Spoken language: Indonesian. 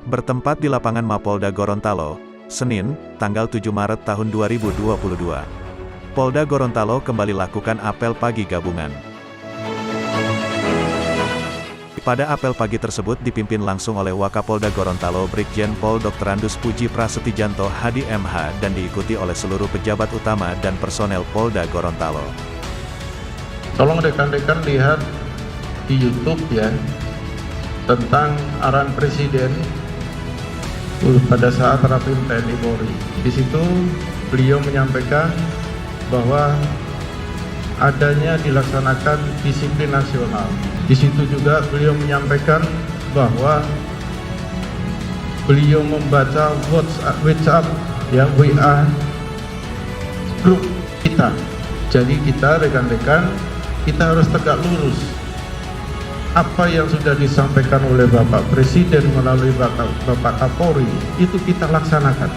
bertempat di lapangan Mapolda Gorontalo, Senin, tanggal 7 Maret tahun 2022. Polda Gorontalo kembali lakukan apel pagi gabungan. Pada apel pagi tersebut dipimpin langsung oleh Wakapolda Gorontalo Brigjen Pol Dr. Andus Puji Prasettijanto Hadi MH dan diikuti oleh seluruh pejabat utama dan personel Polda Gorontalo. Tolong rekan-rekan lihat di YouTube ya, tentang arahan Presiden pada saat Rapim TNI Polri. Di situ beliau menyampaikan bahwa adanya dilaksanakan disiplin nasional. Di situ juga beliau menyampaikan bahwa beliau membaca WhatsApp yang WA grup kita. Jadi kita rekan-rekan, kita harus tegak lurus. Apa yang sudah disampaikan oleh Bapak Presiden melalui Bapak Kapolri, itu kita laksanakan.